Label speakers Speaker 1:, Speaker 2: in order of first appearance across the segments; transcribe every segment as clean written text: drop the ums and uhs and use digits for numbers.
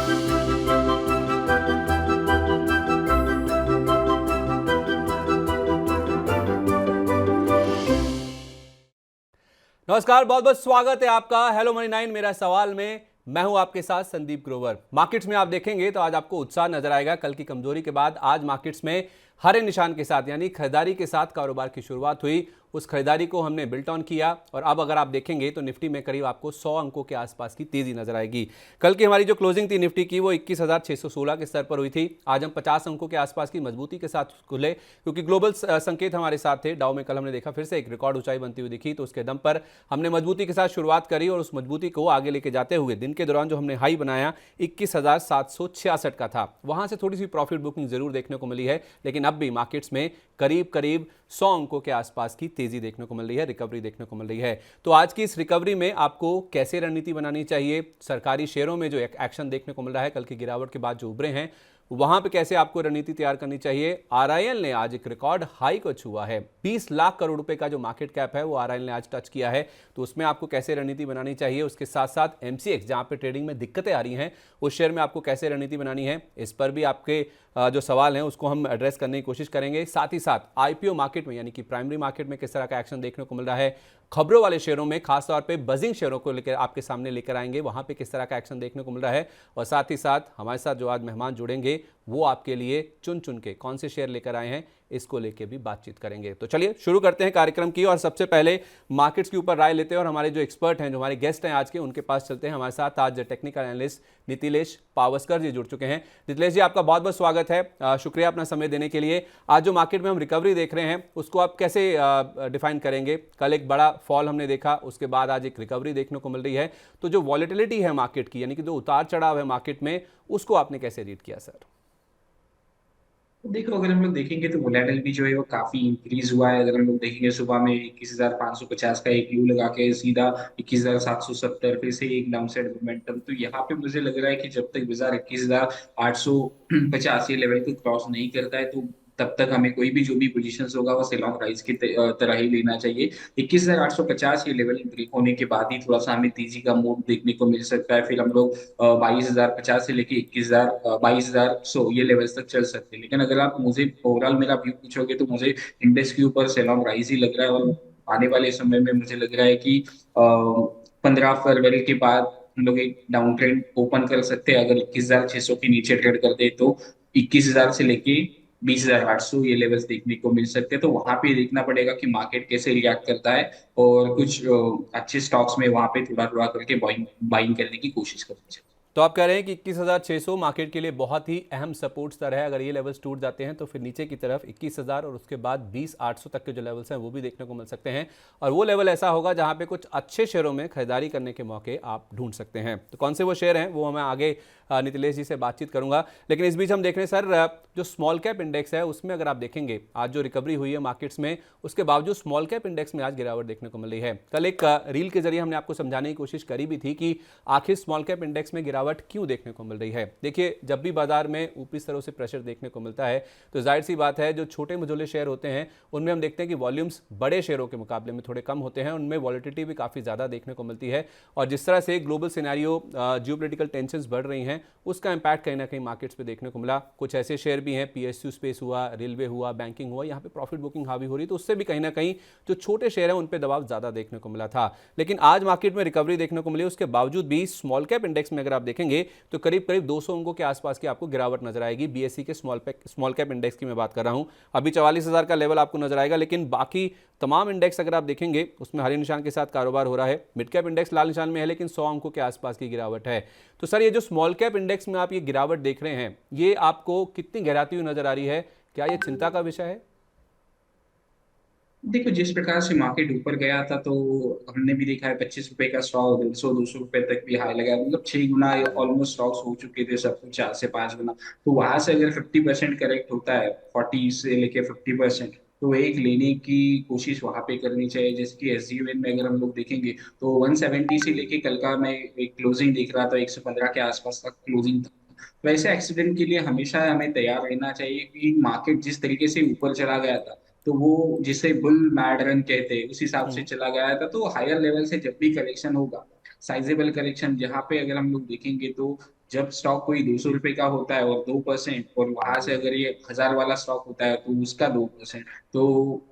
Speaker 1: नमस्कार, बहुत बहुत स्वागत है आपका हेलो मनी 9 मेरा सवाल में। मैं हूं आपके साथ संदीप ग्रोवर। मार्केट्स में आप देखेंगे तो आज आपको उत्साह नजर आएगा। कल की कमजोरी के बाद आज मार्केट्स में हरे निशान के साथ यानी खरीदारी के साथ कारोबार की शुरुआत हुई। उस खरीदारी को हमने बिल्ट ऑन किया और अब अगर आप देखेंगे तो निफ्टी में करीब आपको 100 अंकों के आसपास की तेजी नजर आएगी। कल की हमारी जो क्लोजिंग थी निफ्टी की वो 21,616 के स्तर पर हुई थी। आज हम 50 अंकों के आसपास की मजबूती के साथ खुले क्योंकि ग्लोबल संकेत हमारे साथ थे। डाउ में कल हमने देखा फिर से एक रिकॉर्ड ऊंचाई बनती हुई दिखी, तो उसके दम पर हमने मजबूती के साथ शुरुआत करी और उस मजबूती को आगे लेके जाते हुए दिन के दौरान जो हमने हाई बनाया 21,766 का था, वहां से थोड़ी सी प्रॉफिट बुकिंग जरूर देखने को मिली है, लेकिन अब भी मार्केट्स में करीब करीब 100 अंकों के आसपास की तेजी देखने को मिल रही है, रिकवरी देखने को मिल रही है। तो आज की इस रिकवरी में आपको कैसे रणनीति बनानी चाहिए, सरकारी शेयरों में जो एक्शन देखने को मिल रहा है कल की गिरावट के बाद जो उभरे हैं वहां पे कैसे आपको रणनीति तैयार करनी चाहिए। आरआईएल ने आज एक रिकॉर्ड हाई को छुआ है, 20 लाख करोड़ रुपए का जो मार्केट कैप है वो आरआईएल ने आज टच किया है, तो उसमें आपको कैसे रणनीति बनानी चाहिए। उसके साथ साथ एमसीएक्स जहां पे ट्रेडिंग में दिक्कतें आ रही हैं उस शेयर में आपको कैसे रणनीति बनानी है, इस पर भी आपके जो सवाल हैं उसको हम एड्रेस करने की कोशिश करेंगे। साथ ही साथ आईपीओ मार्केट में यानी कि प्राइमरी मार्केट में किस तरह का एक्शन देखने को मिल रहा है, खबरों वाले शेयरों में खासतौर पे बजिंग शेयरों को लेकर आपके सामने लेकर आएंगे, वहां पे किस तरह का एक्शन देखने को मिल रहा है। और साथ ही साथ हमारे साथ जो आज मेहमान जुड़ेंगे वो आपके लिए चुन चुन के कौन से शेयर लेकर आए हैं इसको लेके भी बातचीत करेंगे। तो चलिए शुरू करते हैं कार्यक्रम की और सबसे पहले मार्केट्स के ऊपर राय लेते हैं और हमारे जो एक्सपर्ट हैं, जो हमारे गेस्ट हैं आज के, उनके पास चलते हैं। हमारे साथ आज टेक्निकल एनालिस्ट नीतिलेश पावस्कर जी जुड़ चुके हैं। नीतिलेश जी, आपका बहुत बहुत स्वागत है, शुक्रिया अपना समय देने के लिए। आज जो मार्केट में हम रिकवरी देख रहे हैं उसको आप कैसे डिफाइन करेंगे? कल एक बड़ा फॉल हमने देखा, उसके बाद आज एक रिकवरी देखने को मिल रही है, तो जो वॉलेटिलिटी है मार्केट की यानी कि जो उतार चढ़ाव है मार्केट में, उसको आपने कैसे रीड किया सर?
Speaker 2: देखो, अगर हम लोग देखेंगे तो वोलेटिलिटी भी जो है वो काफी इंक्रीज हुआ है। अगर हम लोग देखेंगे सुबह में 21,550 का एक व्यू लगा के सीधा 21,770 फिर से एक डाउन साइड मोमेंटम। तो यहाँ पे मुझे लग रहा है कि जब तक बाजार 21,850 ये लेवल को क्रॉस नहीं करता है तो तब तक हमें कोई भी जो भी पोजीशंस होगा वो सेल ऑन राइज की तरह ही लेना चाहिए। 21,850 ये लेवल ब्रेक होने के बाद ही थोड़ा सा हमें तेजी का मूव देखने को मिल सकता है। फिर हम लोग 22,050 से लेके 21,000 22,100 ये लेवल्स तक चल सकते हैं। लेकिन अगर आप मुझे ओवरऑल मेरा व्यू पूछोगे तो मुझे इंडेक्स के ऊपर सेल ऑन राइज ही लग रहा है और आने वाले समय में मुझे लग रहा है कि 15 फरवरी के बाद हम लोग एक डाउन ट्रेंड ओपन कर सकते हैं। अगर 21,600 के नीचे ट्रेड करते हैं तो 21,000 से लेके 20,800 ये लेवल्स देखने को मिल सकते हैं। तो वहां पे देखना पड़ेगा कि मार्केट कैसे रिएक्ट करता है और कुछ अच्छे स्टॉक्स में वहां पे थोड़ा थोड़ा करके बाइंग करने की कोशिश करनी चाहिए।
Speaker 1: तो आप कह रहे हैं कि 21,600 मार्केट के लिए बहुत ही अहम सपोर्ट स्तर है। अगर ये लेवल्स टूट जाते हैं तो फिर नीचे की तरफ 21,000 और उसके बाद 20,800 तक के जो लेवल्स हैं वो भी देखने को मिल सकते हैं, और वो लेवल ऐसा होगा जहां पे कुछ अच्छे शेयरों में खरीदारी करने के मौके आप ढूंढ सकते हैं। तो कौन से वो शेयर हैं वो मैं आगे नीतिलेश जी से बातचीत करूंगा, लेकिन इस बीच हम देख रहे हैं सर जो स्मॉल कैप इंडेक्स है उसमें अगर आप देखेंगे आज जो रिकवरी हुई है मार्केट्स में, उसके बावजूद स्मॉल कैप इंडेक्स में आज गिरावट देखने को मिल रही है। कल एक रील के जरिए हमने आपको समझाने की कोशिश करी भी थी कि आखिर स्मॉल कैप इंडेक्स में गिरावट क्यों देखने को मिल रही है। देखिए, जब भी बाजार में ऊपरी स्तरों से प्रेशर देखने को मिलता है तो जाहिर सी बात है जो छोटे मझोले शेयर होते हैं उनमें हम देखते हैं कि वॉल्यूम्स बड़े शेयरों के मुकाबले में थोड़े कम होते हैं, उनमें वॉलिटिलिटी भी काफी ज्यादा देखने को मिलती है। और जिस तरह से ग्लोबल सिनेरियो जियोपॉलिटिकल टेंशंस बढ़ रही हैं उसका इंपैक्ट कहीं ना कहीं मार्केट्स पे देखने को मिला। कुछ ऐसे शेयर भी हैं, पीएसयू स्पेस हुआ, रेलवे हुआ, बैंकिंग हुआ, यहाँ पे प्रॉफिट बुकिंग हावी हो रही, तो उससे भी कहीं ना कहीं जो छोटे शेयर हैं उन पे दबाव ज्यादा देखने को मिला था। लेकिन आज मार्केट में रिकवरी देखने को मिली, उसके बावजूद भी स्मॉल कैप इंडेक्स में अगर आप देखेंगे तो करीब करीब 200 अंकों के आसपास की आपको गिरावट नजर आएगी। बीएसई के स्मॉल कैप इंडेक्स की मैं बात कर रहा हूं, अभी 44,000 का लेवल आपको नजर आएगा, लेकिन बाकी तमाम इंडेक्स अगर आप देखेंगे उसमें हरे निशान के साथ कारोबार हो रहा है। मिड कैप इंडेक्स लाल निशान में है लेकिन 100 अंकों के आसपास की गिरावट है। तो सर, ये जो स्मॉल कैप इंडेक्स में आप ये गिरावट देख रहे हैं ये आपको कितनी गहराती हुई नजर आ रही है? क्या ये चिंता का विषय है?
Speaker 2: देखो, जिस प्रकार से मार्केट ऊपर गया था तो हमने भी देखा है 25 रुपए का स्टॉक 150-200 रुपए तक भी हाई लगा, मतलब 6 गुना ऑलमोस्ट स्टॉक्स हो चुके थे सब कुछ, 4 से 5 गुना। तो वहां से अगर 50% करेक्ट होता है, 40 से लेके 50%, तो एक लेने की कोशिश वहां पे करनी चाहिए। जैसे कि एसजीवन में अगर हम लोग देखेंगे तो 170 से लेके कल का मैं एक क्लोजिंग देख रहा था 115 के आसपास तक क्लोजिंग था। तो ऐसे एक्सीडेंट के लिए हमेशा हमें तैयार रहना चाहिए कि मार्केट जिस तरीके से ऊपर चला गया था तो वो जिसे बुल मैड रन कहते हैं उस हिसाब से चला गया था। तो हायर लेवल से जब भी करेक्शन होगा साइजेबल करेक्शन जहाँ पे अगर हम लोग देखेंगे तो जब स्टॉक कोई 200 रुपए का होता है और 2%, और वहां से अगर ये 1000 वाला स्टॉक होता है तो उसका 2%, तो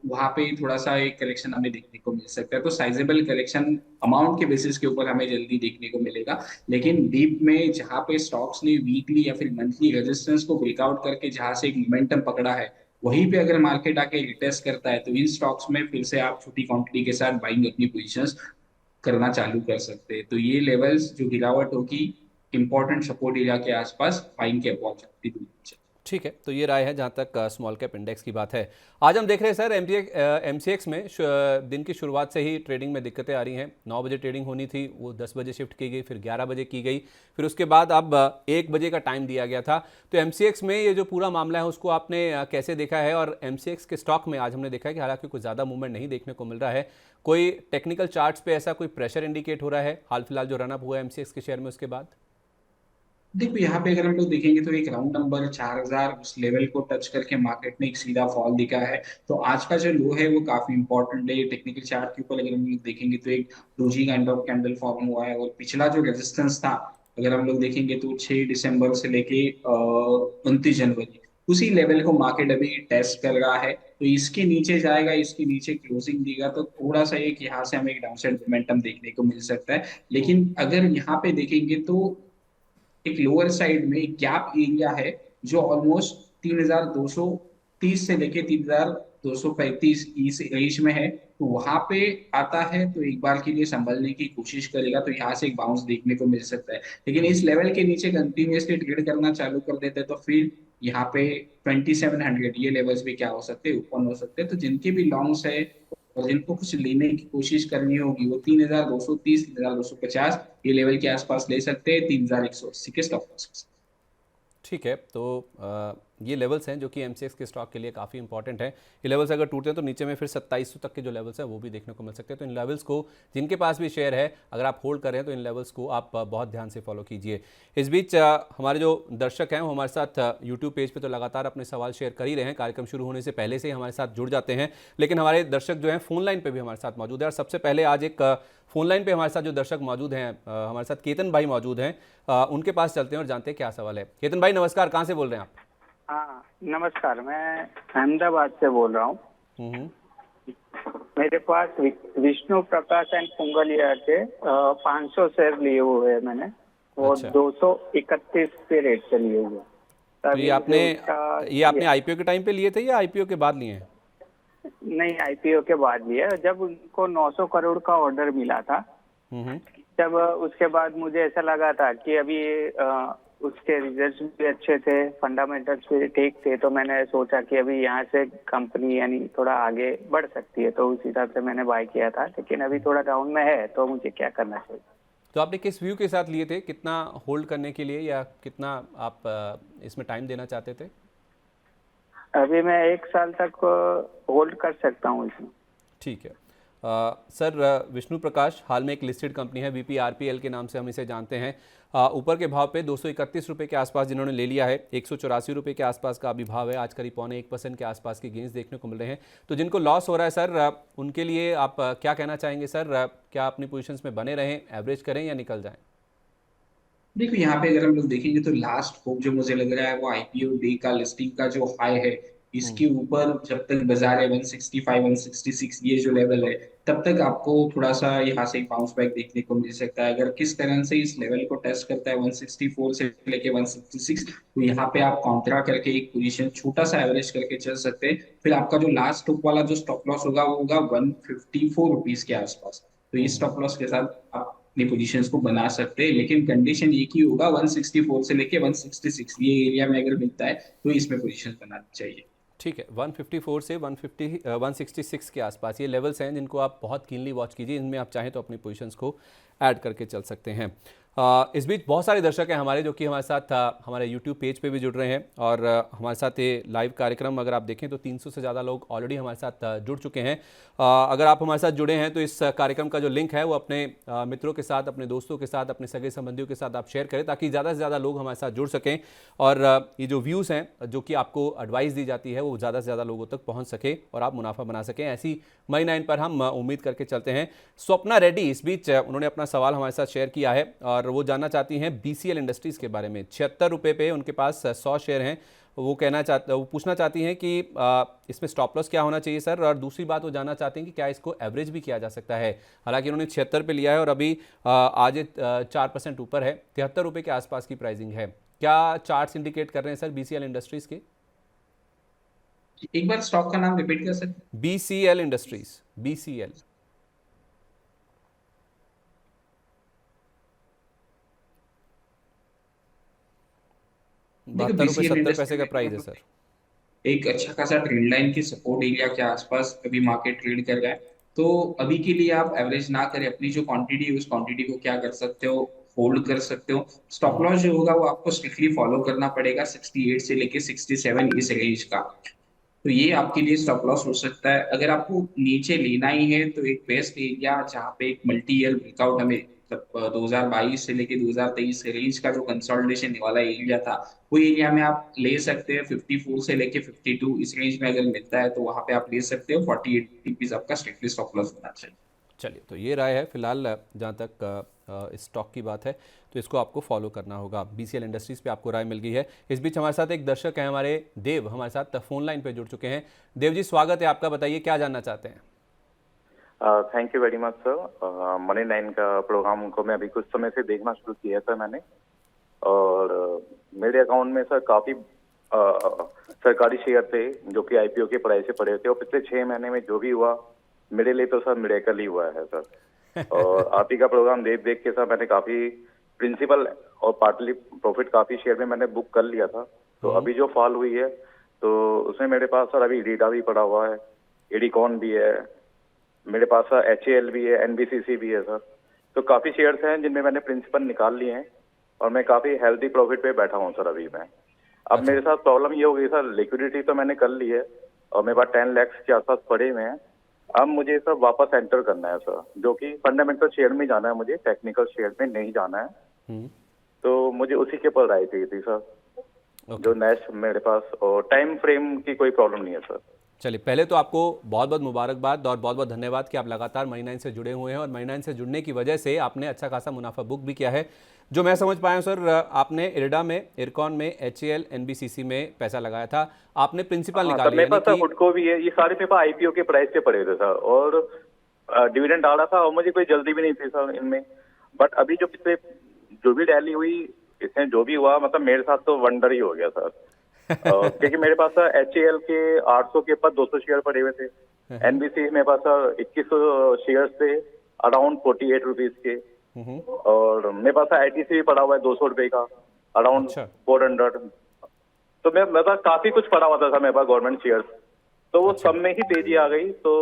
Speaker 2: वहां पे थोड़ा सा एक करेक्शन हमें देखने को मिल सकता है। तो साइजेबल करेक्शन अमाउंट के बेसिस के ऊपर हमें जल्दी देखने को मिलेगा। लेकिन डीप में जहां पे स्टॉक्स ने वीकली या फिर मंथली रेजिस्टेंस को ब्रेकआउट करके जहां से एक मोमेंटम पकड़ा है, वहीं पे अगर मार्केट आके रिटेस्ट करता है, तो इन स्टॉक्स में फिर से आप छोटी क्वांटिटी के साथ बाइंग अपनी पोजीशंस करना चालू कर सकते हैं। तो ये लेवल्स जो गिरावट होगी, इंपॉर्टेंट सपोर्ट एरिया के आसपास बाइंग के अपॉर्चुनिटी दूर से।
Speaker 1: ठीक है, तो ये राय है जहाँ तक स्मॉल कैप इंडेक्स की बात है। आज हम देख रहे हैं सर एमसीएक्स में दिन की शुरुआत से ही ट्रेडिंग में दिक्कतें आ रही हैं। 9 बजे ट्रेडिंग होनी थी, वो 10 बजे शिफ्ट की गई, फिर 11 बजे की गई, फिर उसके बाद अब 1 बजे का टाइम दिया गया था। तो एमसीएक्स में ये जो पूरा मामला है उसको आपने कैसे देखा है? और एमसीएक्स के स्टॉक में आज हमने देखा है कि हालांकि कोई ज़्यादा मूवमेंट नहीं देखने को मिल रहा है, कोई टेक्निकल चार्ट्स पे ऐसा कोई प्रेशर इंडिकेट हो रहा है हाल फिलहाल जो रनअप हुआ है एमसीएक्स के शेयर में उसके बाद?
Speaker 2: देखो यहाँ पे अगर हम लोग देखेंगे तो एक राउंड नंबर 4000 उस लेवल को टच करके मार्केट ने एक सीधा फॉल दिखा है। तो आज का जो लो है वो काफी इंपॉर्टेंट है। टेक्निकल चार्ट के ऊपर अगर हम लोग देखेंगे तो एक doji kind of candle form हुआ है, और पिछला जो रेजिस्टेंस था अगर हम लोग देखेंगे तो 6 दिसंबर से लेके 29 जनवरी, उसी लेवल को मार्केट अभी टेस्ट कर रहा है। तो इसके नीचे जाएगा, इसके नीचे क्लोजिंग देगा, तो थोड़ा सा एक यहाँ से हमें एक डाउनसाइड मोमेंटम देखने को मिल सकता है। लेकिन अगर यहाँ पे देखेंगे तो एक लोअर साइड में एक गैप एरिया है जो ऑलमोस्ट 3230 से लेके 3235 इस रेंज में है। तो वहां पे आता है तो एक बार के लिए संभलने की कोशिश करेगा, तो यहाँ से एक बाउंस देखने को मिल सकता है। लेकिन इस लेवल के नीचे कंटिन्यूअसली ट्रेड करना चालू कर देते हैं तो फिर यहाँ पे 2700 ये लेवल्स भी क्या हो सकते हैं, ओपन हो सकते हैं। तो जिनके भी लॉन्ग्स है और जिनको कुछ लेने की कोशिश करनी होगी, वो 3230, 3250 ये लेवल के आसपास ले सकते हैं, 3180 के स्टॉप लॉस।
Speaker 1: ठीक है, तो ये लेवल्स हैं जो कि एमसीएक्स के स्टॉक के लिए काफ़ी इंपॉर्टेंट हैं। ये लेवल्स अगर टूटते हैं तो नीचे में फिर 2700 तक के जो लेवल्स हैं वो भी देखने को मिल सकते हैं। तो इन लेवल्स को, जिनके पास भी शेयर है, अगर आप होल्ड कर रहे हैं तो इन लेवल्स को आप बहुत ध्यान से फॉलो कीजिए। इस बीच हमारे जो दर्शक हैं वो हमारे साथ यूट्यूब पेज पर तो लगातार अपने सवाल शेयर कर ही रहे हैं, कार्यक्रम शुरू होने से पहले से ही हमारे साथ जुड़ जाते हैं। लेकिन हमारे दर्शक जो हैं फ़ोन लाइन पर भी हमारे साथ मौजूद है, और सबसे पहले आज एक फ़ोन लाइन पे हमारे साथ जो दर्शक मौजूद हैं, हमारे साथ केतन भाई मौजूद हैं, उनके पास चलते हैं और जानते हैं क्या सवाल है। केतन भाई नमस्कार, कहाँ से बोल रहे हैं आप?
Speaker 3: हाँ नमस्कार, मैं अहमदाबाद से बोल रहा हूँ। मेरे पास विष्णु प्रकाश एंड पुंगलिया के 500 शेयर लिए हुए हैं मैंने, और
Speaker 1: अच्छा।
Speaker 3: 231 के रेट से लिए हुए हैं।
Speaker 1: तो ये आपने आईपीओ के टाइम पे लिए थे या आईपीओ के बाद लिए हैं?
Speaker 3: नहीं, आईपीओ के बाद लिया। जब उनको 900 करोड़ का ऑर्डर मिला था, तब उसके बाद मुझे ऐसा लगा था कि अभी उसके रिजल्ट्स भी अच्छे थे, फंडामेंटल्स भी ठीक थे, तो मैंने सोचा कि अभी यहाँ से कंपनी यानी थोड़ा आगे बढ़ सकती है, तो उस हिसाब से मैंने बाय किया था। लेकिन अभी थोड़ा डाउन में है, तो मुझे क्या करना चाहिए?
Speaker 1: तो आपने किस व्यू के साथ लिए थे? कितना होल्ड करने के लिए, या कितना आप इसमें टाइम देना चाहते थे?
Speaker 3: अभी मैं 1 साल तक होल्ड कर सकता हूँ इसमें।
Speaker 1: ठीक है। सर, विष्णु प्रकाश हाल में एक लिस्टेड कंपनी है, VPRPL के नाम से हम इसे जानते हैं। ऊपर के भाव पे 231 रुपये के आसपास जिन्होंने ले लिया है, 184 रुपये के आसपास का अभी भाव है। आज करीब 0.25% के आसपास की गेंस देखने को मिल रहे हैं। तो जिनको लॉस हो रहा है सर, उनके लिए आप क्या कहना चाहेंगे सर? क्या अपनी पोजीशंस में बने रहें, एवरेज करें या निकल जाएं?
Speaker 2: देखो यहाँ पे अगर हम लोग देखेंगे तो लास्ट होप जो मुझे लग रहा है वो आईपीओ डे का लिस्टिंग का जो हाई है, इसके ऊपर जब तक बाजार है 165 166 ये जो लेवल है, तब तक आपको थोड़ा सा यहाँ से बाउंस बैक देखने को मिल सकता है। अगर किस तरह से इस लेवल को टेस्ट करता है 164 से लेके 166, तो यहाँ पे आप काउंटरा करके एक पोजीशन छोटा सा एवरेज करके चल सकते हैं। फिर आपका जो लास्ट टॉप वाला जो स्टॉप लॉस होगा वो होगा 154 रुपीज के आसपास। तो इस स्टॉप लॉस के साथ आप अपनी पोजीशंस को बना सकते हैं। लेकिन कंडीशन एक ही होगा, 164 से लेके 166 ये एरिया में अगर मिलता है तो इसमें पोजीशन बनानी चाहिए।
Speaker 1: ठीक है, 154 से 166 के आसपास ये लेवल्स हैं जिनको आप बहुत कीनली वॉच कीजिए। इनमें आप चाहें तो अपनी पोजीशंस को ऐड करके चल सकते हैं। इस बीच बहुत सारे दर्शक हैं हमारे जो कि हमारे साथ हमारे YouTube पेज पे भी जुड़ रहे हैं और हमारे साथ ये लाइव कार्यक्रम अगर आप देखें तो 300 से ज़्यादा लोग ऑलरेडी हमारे साथ जुड़ चुके हैं। अगर आप हमारे साथ जुड़े हैं तो इस कार्यक्रम का जो लिंक है वो अपने मित्रों के साथ, अपने दोस्तों के साथ, अपने सगे संबंधियों के साथ आप शेयर करें ताकि ज़्यादा से ज़्यादा लोग हमारे साथ जुड़ सकें और ये जो व्यूज़ हैं जो कि आपको एडवाइस दी जाती है वो ज़्यादा से ज़्यादा लोगों तक पहुँच सके और आप मुनाफा बना सकें। ऐसी मनी 9 पर हम उम्मीद करके चलते हैं। स्वप्ना रेड्डी इस बीच उन्होंने अपना सवाल हमारे साथ शेयर किया है और वो जानना चाहती हैं BCL इंडस्ट्रीज़ के बारे में। 76 रुपये पे उनके पास 100 शेयर हैं। वो पूछना चाहती हैं कि इसमें स्टॉप लॉस क्या होना चाहिए सर, और दूसरी बात वो जानना चाहते हैं कि क्या इसको एवरेज भी किया जा सकता है। हालांकि उन्होंने 76 पे लिया है और अभी आज 4% ऊपर है, 73 रुपये के आसपास की प्राइसिंग है। क्या चार्ट्स इंडिकेट कर रहे हैं सर BCL इंडस्ट्रीज़ के?
Speaker 2: एक बार स्टॉक का नाम रिपीट कर सकते?
Speaker 1: BCL industries, BCL।
Speaker 2: देखो
Speaker 1: 72 रुपये 70 पैसे का प्राइस है सर।
Speaker 2: एक अच्छा खासा ट्रेंड लाइन के सपोर्ट एरिया के आसपास अभी मार्केट ट्रेड कर रहा है। तो अभी के लिए आप एवरेज ना करें, अपनी जो क्वांटिटी है उस क्वांटिटी को क्या कर सकते हो, होल्ड कर सकते हो। स्टॉप लॉस जो होगा वो आपको स्ट्रिक्टली फॉलो करना पड़ेगा 68 से लेके 67 इस रेंज का। तो ये आपके लिए स्टॉप लॉस हो सकता है। अगर आपको नीचे लेना ही है तो एक बेस्ट एरिया जहाँ पे एक मल्टी ईयर ब्रेकआउट हमें 2022 से लेके 2023 के रेंज का जो कंसोलिडेशन वाला एरिया था वो एरिया में आप ले सकते हैं। 54 से लेके 52 इस रेंज में अगर मिलता है तो वहां पे आप ले सकते हो। 48 रुपीज आपका स्ट्रिक्टली स्टॉप लॉस होना चाहिए।
Speaker 1: चलिए, तो ये राय है फिलहाल जहाँ तक इस स्टॉक की बात है तो इसको आपको फॉलो करना होगा। BCL इंडस्ट्रीज़ पे आपको राय मिल गई है। इस बीच हमारे साथ एक दर्शक हैं, हमारे देव हमारे साथ फ़ोन लाइन पे जुड़ चुके हैं। देव जी, स्वागत है आपका, बताइए क्या जानना चाहते हैं?
Speaker 4: Thank you very much sir. Money 9 का प्रोग्राम को मैं अभी कुछ समय से देखना शुरू किया था मैंने, और मेरे अकाउंट में सर काफ़ी सरकारी शेयर थे जो कि IPO के प्राइस से पड़े थे, और पिछले 6 महीने में जो भी हुआ मेरे लिए तो सर मिरेकल ही हुआ है सर। और आप ही का प्रोग्राम देख देख के सर मैंने काफ़ी प्रिंसिपल और पार्टली प्रॉफिट काफ़ी शेयर में मैंने बुक कर लिया था। तो अभी जो फॉल हुई है तो उसमें मेरे पास सर अभी रीडा भी पड़ा हुआ है, एडिकॉन भी है, मेरे पास सर HAL भी है, NBCC भी है सर। तो काफ़ी शेयर्स हैं जिनमें मैंने प्रिंसिपल निकाल लिए हैं और मैं काफ़ी हेल्दी प्रॉफिट पे बैठा हूँ सर अभी मैं। अब मेरे साथ प्रॉब्लम ये हो गई सर, लिक्विडिटी तो मैंने कर ली है और मेरे पास 10 लाख के आसपास पड़े हुए हैं। अब मुझे सर वापस एंटर करना है सर, जो कि फंडामेंटल शेयर में जाना है, मुझे टेक्निकल शेयर में नहीं जाना है। तो मुझे उसी के ऊपर राय चाहिए थी सर, जो नेक्स्ट मेरे पास, और टाइम फ्रेम की कोई प्रॉब्लम नहीं है सर।
Speaker 1: चलिए, पहले तो आपको बहुत बहुत मुबारकबाद और बहुत बहुत धन्यवाद कि आप लगातार मनी 9 से जुड़े हुए हैं और मनी 9 से जुड़ने की वजह से आपने अच्छा खासा मुनाफा बुक भी किया है। जो मैं समझ पाया हूं सर, आपने इरडा में, इरकॉन में, HAL, NBCC में पैसा लगाया था, आपने प्रिंसिपल निकाली।
Speaker 4: मेरे पास हुडको भी है, ये सारे पेपर IPO के प्राइस पे पड़े थे सर, और डिविडेंड आ रहा था और मुझे कोई जल्दी भी नहीं थी सर इनमें। बट अभी जो पिछले जो भी रैली हुई, इसमें जो भी हुआ, मतलब मेरे साथ तो वंडर ही हो गया सर। क्योंकि मेरे पास HAL के 800 के ऊपर 200 शेयर पड़े हुए थे, NBC मेरे पास 2100 शेयर थे अराउंड 48 रुपीज के, और मेरे पास ITC भी पड़ा हुआ है 200 रुपए का अराउंड 400। तो मेरे पास काफी कुछ पड़ा हुआ था मेरे पास गवर्नमेंट शेयर्स, तो वो सब में ही तेजी आ गई। तो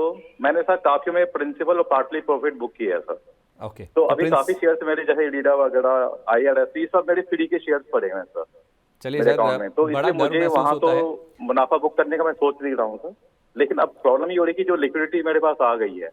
Speaker 4: मैंने सर काफी में प्रिंसिपल और पार्टली प्रॉफिट बुक किया है सर।
Speaker 1: ओके,
Speaker 4: तो अभी काफी शेयर्स मेरे जैसे लीडा वगैरह, IRS, ये सब मेरे फ्री के शेयर्स पड़े हुए हैं सर।
Speaker 1: चलिए सर,
Speaker 4: तो इसलिए मुझे वहाँ तो मुनाफा बुक करने का मैं सोच नहीं रहा हूँ सर। लेकिन अब प्रॉब्लम ये हो रही है कि जो लिक्विडिटी मेरे पास आ गई है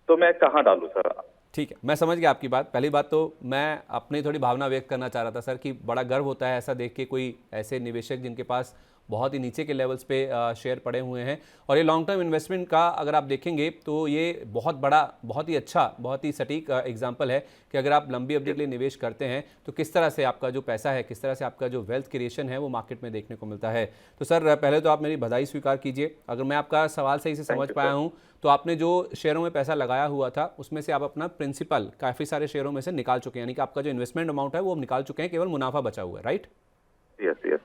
Speaker 4: तो मैं कहाँ डालूँ सर?
Speaker 1: ठीक है, मैं समझ गया आपकी बात। पहली बात तो मैं अपनी थोड़ी भावना व्यक्त करना चाह रहा था सर कि बड़ा गर्व होता है ऐसा देख के, कोई ऐसे निवेशक जिनके पास बहुत ही नीचे के लेवल्स पे शेयर पड़े हुए हैं, और ये लॉन्ग टर्म इन्वेस्टमेंट का अगर आप देखेंगे तो ये बहुत बड़ा, बहुत ही अच्छा, बहुत ही सटीक एग्जांपल है कि अगर आप लंबी अवधि के लिए निवेश करते हैं तो किस तरह से आपका जो पैसा है, किस तरह से आपका जो वेल्थ क्रिएशन है वो मार्केट में देखने को मिलता है। तो सर पहले तो आप मेरी बधाई स्वीकार कीजिए। अगर मैं आपका सवाल सही से समझ पाया हूँ तो आपने जो शेयरों में पैसा लगाया हुआ था उसमें से आप अपना प्रिंसिपल काफ़ी सारे शेयरों में से निकाल चुके हैं, यानी कि आपका जो इन्वेस्टमेंट अमाउंट है वो निकाल चुके हैं, केवल मुनाफा बचा हुआ है, राइट?
Speaker 4: यस।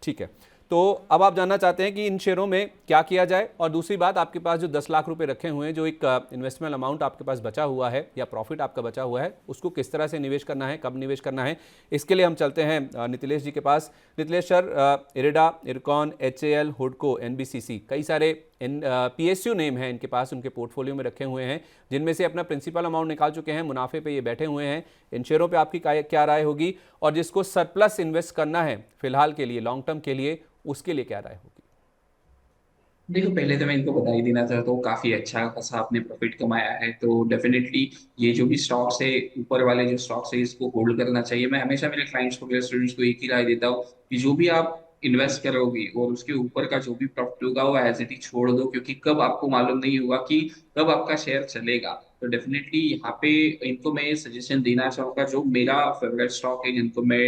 Speaker 1: ठीक है, तो अब आप जानना चाहते हैं कि इन शेयरों में क्या किया जाए, और दूसरी बात, आपके पास जो 10 लाख रुपए रखे हुए हैं, जो एक इन्वेस्टमेंट अमाउंट आपके पास बचा हुआ है या प्रॉफिट आपका बचा हुआ है, उसको किस तरह से निवेश करना है, कब निवेश करना है, इसके लिए हम चलते हैं नितिलेश जी के पास। नितिलेश सर, इरडा, इरकॉन, HAL, हुडको, NBCC, कई सारे इन PSU नेम है इनके पास, उनके पोर्टफोलियो में रखे हुए हैं, जिनमें से अपना प्रिंसिपल अमाउंट निकाल चुके हैं, मुनाफे पे ये बैठे हुए हैं। इन शेयरों पे आपकी क्या राय होगी, और जिसको सरप्लस इन्वेस्ट करना है फिलहाल के लिए, लॉन्ग टर्म के लिए, उसके लिए क्या राय होगी?
Speaker 2: देखो, पहले तो मैं इनको बता ही देना चाहता हूँ, काफी अच्छा खासा आपने प्रॉफिट कमाया है, तो डेफिनेटली ये जो भी स्टॉक्स है, ऊपर वाले जो स्टॉक्स है, इसको होल्ड करना चाहिए। मैं हमेशा मेरे क्लाइंट्स को, मेरे स्टूडेंट्स को एक ही राय देता हूँ कि जो भी आप इन्वेस्ट करोगे और उसके ऊपर का जो भी प्रॉफिट होगा वो एज इट इज छोड़ दो, क्योंकि कब आपको मालूम नहीं होगा कि कब आपका शेयर चलेगा। तो डेफिनेटली यहाँ पे इनको मैं सजेशन देना चाहूंगा, जो मेरा फेवरेट स्टॉक है जिनको मैं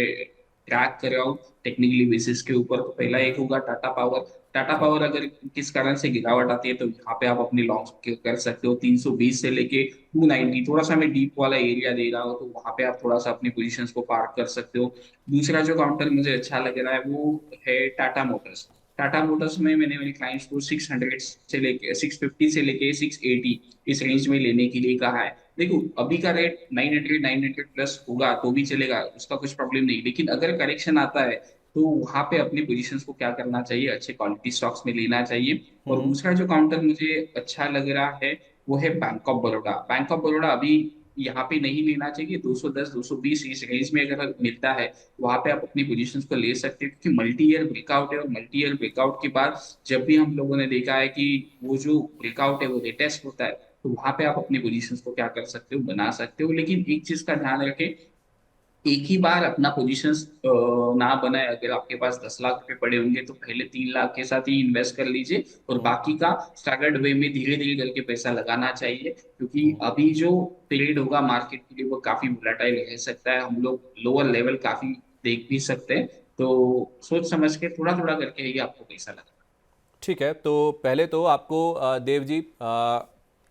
Speaker 2: ट्रैक कर रहा हूँ टेक्निकली बेसिस के ऊपर, तो पहला एक होगा टाटा पावर। टाटा
Speaker 1: जी।
Speaker 2: पावर अगर किस कारण से गिरावट आती है तो यहाँ पे आप अपनी लॉन्ग कर सकते हो। 320 से लेके 290, थोड़ा सा मैं डीप वाला एरिया दे रहा हूँ, तो वहां पे आप थोड़ा सा अपनी पोजीशंस को पार्क कर सकते हो। दूसरा जो काउंटर मुझे अच्छा लग रहा है वो है टाटा मोटर्स। टाटा मोटर्स में मैंने मेरे क्लाइंट्स को 600 से लेके 650 से लेके 680 इस रेंज में लेने के लिए कहा है। देखो, अभी का रेट 900 प्लस होगा तो भी चलेगा, उसका कुछ प्रॉब्लम नहीं, लेकिन अगर करेक्शन आता है तो वहां पे अपनी पोजीशंस को क्या करना चाहिए, अच्छे क्वालिटी स्टॉक्स में लेना चाहिए। और दूसरा जो काउंटर मुझे अच्छा लग रहा है वो है bank of Baroda. Bank of Baroda अभी यहाँ पे नहीं लेना चाहिए, 210 220 इस रेंज में अगर मिलता है वहां पे आप अपनी पोजीशंस को ले सकते हो, क्योंकि मल्टी ईयर ब्रेकआउट है, और मल्टी ईयर ब्रेकआउट के बाद जब भी हम लोगों ने देखा है कि वो जो ब्रेकआउट है वो रिटेस्ट होता है, तो वहां पे आप अपनी पोजीशंस को क्या कर सकते हो, बना सकते हो। लेकिन एक चीज का ध्यान रखें, एक ही बार अपना पोजीशंस ना बनाए। अगर आपके पास 10 लाख रुपए पड़े होंगे तो पहले 3 लाख के साथ ही इन्वेस्ट कर लीजिए, और बाकी का स्टैगर्ड वे में धीरे धीरे करके पैसा लगाना चाहिए, क्योंकि अभी जो पीरियड होगा मार्केट के लिए वो काफी वोलेटाइल रह सकता है। हम लोग लोअर लेवल काफी देख भी सकते हैं, तो सोच समझ के थोड़ा थोड़ा करके ही आपको पैसा लगाना।
Speaker 1: ठीक है, तो पहले तो आपको देव जी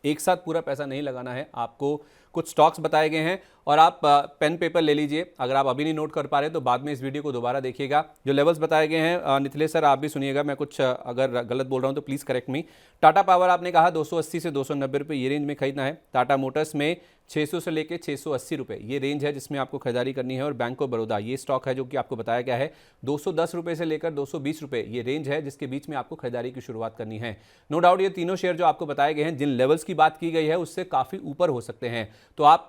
Speaker 1: एक साथ पूरा पैसा नहीं लगाना है, आपको कुछ स्टॉक्स बताए गए हैं, और आप पेन पेपर ले लीजिए। अगर आप अभी नहीं नोट कर पा रहे तो बाद में इस वीडियो को दोबारा देखिएगा। जो लेवल्स बताए गए हैं निथिलेश सर आप भी सुनिएगा, मैं कुछ अगर गलत बोल रहा हूं तो please correct me. Tata power आपने कहा 280 से 290 रुपये ये रेंज में खरीदना है। टाटा मोटर्स में 600 से लेके 680 रुपये ये रेंज है जिसमें आपको खरीदारी करनी है। और बैंक ऑफ बड़ौदा ये स्टॉक है जो कि आपको बताया गया है 210 रुपये से लेकर 220 रुपये ये रेंज है जिसके बीच में आपको खरीदारी की शुरुआत करनी है। नो डाउट ये तीनों शेयर जो आपको बताए गए हैं, जिन लेवल्स की बात की गई है उससे काफ़ी ऊपर हो सकते हैं। तो आप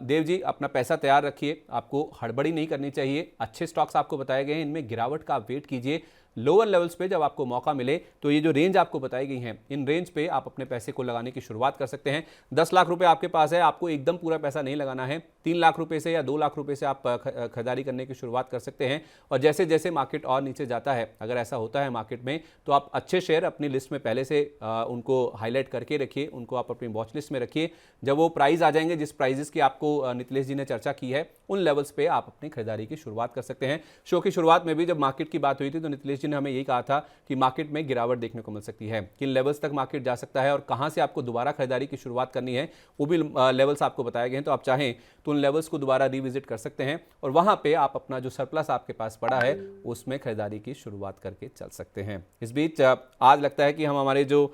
Speaker 1: देव जी अपना पैसा तैयार रखिए, आपको हड़बड़ी नहीं करनी चाहिए। अच्छे स्टॉक्स आपको बताए गए हैं, इनमें गिरावट का आप वेट कीजिए। लोअर लेवल्स पे जब आपको मौका मिले तो ये जो रेंज आपको बताई गई है, इन रेंज पे आप अपने पैसे को लगाने की शुरुआत कर सकते हैं। 10 लाख रुपए आपके पास है, आपको एकदम पूरा पैसा नहीं लगाना है। 3 लाख रुपए से या 2 लाख रुपए से आप खरीदारी करने की शुरुआत कर सकते हैं। और जैसे जैसे मार्केट और नीचे जाता है, अगर ऐसा होता है मार्केट में, तो आप अच्छे शेयर अपनी लिस्ट में पहले से उनको हाईलाइट करके रखिए, उनको आप अपनी वॉच लिस्ट में रखिए। जब वो प्राइस आ जाएंगे जिस प्राइजेस की आपको निथिलेश जी ने चर्चा की है, उन लेवल्स पे आप अपनी खरीदारी की शुरुआत कर सकते हैं। शो की शुरुआत में भी जब मार्केट की बात हुई थी तो निथिलेश जी ने हमें यही कहा था कि मार्केट में गिरावट देखने को मिल सकती है, किन लेवल्स तक मार्केट जा सकता है और कहां से आपको दोबारा खरीदारी की शुरुआत करनी है, वो भी लेवल्स आपको बताए गए हैं। तो आप चाहें तो उन लेवल्स को दोबारा रिविजिट कर सकते हैं और वहां पे आप अपना जो सरप्लस आपके पास पड़ा है उसमें खरीदारी की शुरुआत करके चल सकते हैं। इस बीच आज लगता है कि हम हमारे जो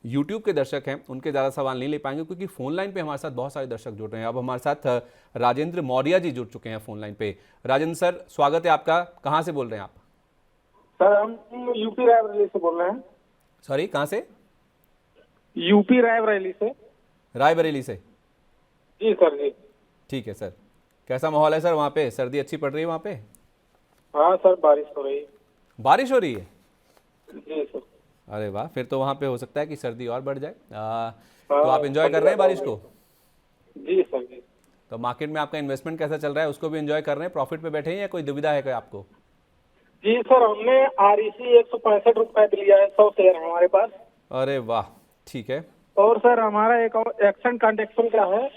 Speaker 1: यूट्यूब के दर्शक हैं उनके ज़्यादा सवाल नहीं ले पाएंगे, क्योंकि फ़ोन लाइन पे हमारे साथ बहुत सारे दर्शक जुड़ रहे हैं। अब हमारे साथ राजेंद्र मौर्य जी जुड़ चुके हैं फ़ोन लाइन पे। राजेंद्र सर स्वागत है आपका, कहाँ से बोल रहे हैं आप?
Speaker 5: सर हम यूपी रायबरेली से बोल रहे हैं।
Speaker 1: सॉरी, कहाँ से?
Speaker 5: यूपी रायबरेली से।
Speaker 1: रायबरेली से?
Speaker 5: जी सर जी।
Speaker 1: ठीक है सर, कैसा माहौल है सर वहाँ पे? सर्दी अच्छी पड़ रही है वहाँ पे?
Speaker 5: हाँ सर, बारिश हो रही है।
Speaker 1: बारिश हो रही है?
Speaker 5: जी सर।
Speaker 1: अरे वाह, फिर तो वहाँ पे हो सकता है कि सर्दी और बढ़ जाए। तो आप एंजॉय कर रहे हैं बारिश को?
Speaker 5: जी सर जी।
Speaker 1: तो मार्केट में आपका इन्वेस्टमेंट कैसा चल रहा है, उसको भी एंजॉय कर रहे हैं? प्रॉफिट पे बैठे हैं या कोई दुविधा है क्या आपको?
Speaker 5: जी सर, हमने REC 165 रुपए पे लिया है, 100 शेयर हमारे पास।
Speaker 1: अरे वाह, ठीक है।
Speaker 5: और सर हमारा एक एक्शन ट्रांजेक्शन का है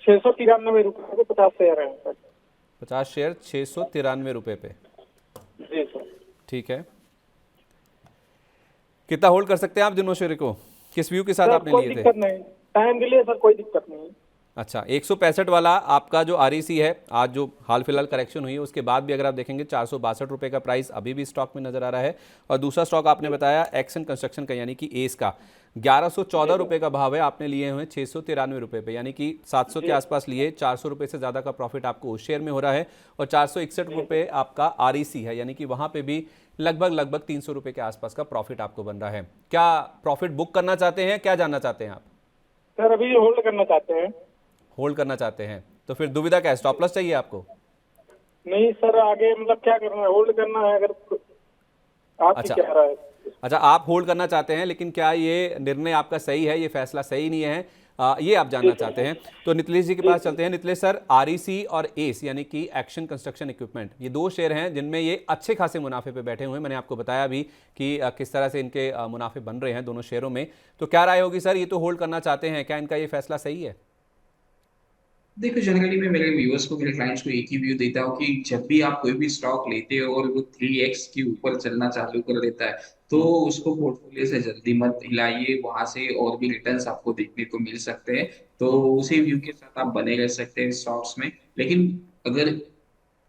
Speaker 5: 693 रुपए के 50 शेयर है सर।
Speaker 1: 50 शेयर 693 रुपये पे?
Speaker 5: जी सर।
Speaker 1: ठीक है, कितना होल्ड कर सकते हैं आप दोनों शेयर को? किस व्यू के साथ आपने लिए थे?
Speaker 5: कोई दिक्कत नहीं, टाइम के लिए सर कोई दिक्कत नहीं।
Speaker 1: अच्छा, 165 वाला आपका जो REC है, आज जो हाल फिलहाल करेक्शन हुई है उसके बाद भी अगर आप देखेंगे 462 रुपये का प्राइस अभी भी स्टॉक में नजर आ रहा है। और दूसरा स्टॉक आपने बताया एक्सन कंस्ट्रक्शन का, यानी कि एस का, 1114 रुपये का भाव है, आपने लिए हुए 693 रुपये पे, यानी कि 700 के आसपास लिए। 400 रुपये से ज़्यादा का प्रॉफिट आपको उस शेयर में हो रहा है। और 461 रुपये आपका REC है, यानी कि वहाँ पे भी लगभग 300 रुपये के आसपास का प्रॉफिट आपको बन रहा है। क्या प्रॉफिट बुक करना चाहते हैं, क्या जानना चाहते हैं आप?
Speaker 5: सर अभी होल्ड करना चाहते हैं।
Speaker 1: होल्ड करना चाहते हैं तो फिर दुविधा क्या है, स्टॉप लॉस चाहिए आपको?
Speaker 5: नहीं सर, आगे मतलब क्या करना है, होल्ड करना है अगर आपकी
Speaker 1: अच्छा।
Speaker 5: क्या राय है?
Speaker 1: अच्छा, आप होल्ड करना चाहते हैं, लेकिन क्या ये निर्णय आपका सही है, ये फैसला सही नहीं है, ये आप जानना चाहते हैं? तो नितलेश जी के पास चलते हैं। नितलेश सर, आरईसी और एस यानी कि एक्शन कंस्ट्रक्शन इक्विपमेंट, ये दो शेयर हैं जिनमें ये अच्छे खासे मुनाफे पे बैठे हुए हैं। मैंने आपको बताया भी कि किस तरह से इनके मुनाफे बन रहे हैं दोनों शेयरों में। तो क्या राय होगी सर, ये तो होल्ड करना चाहते हैं, क्या इनका ये फैसला सही है?
Speaker 2: देखो, जनरली मैं मेरे व्यूअर्स को, मेरे क्लाइंट्स को एक ही व्यू देता हूँ कि जब भी आप कोई भी स्टॉक लेते हो और वो 3x के ऊपर चलना चालू कर देता है, तो उसको पोर्टफोलियो से जल्दी मत हिलाइए। वहां से और भी रिटर्न्स आपको देखने को मिल सकते हैं, तो उसी व्यू के साथ आप बने रह सकते हैं स्टॉक्स में। लेकिन अगर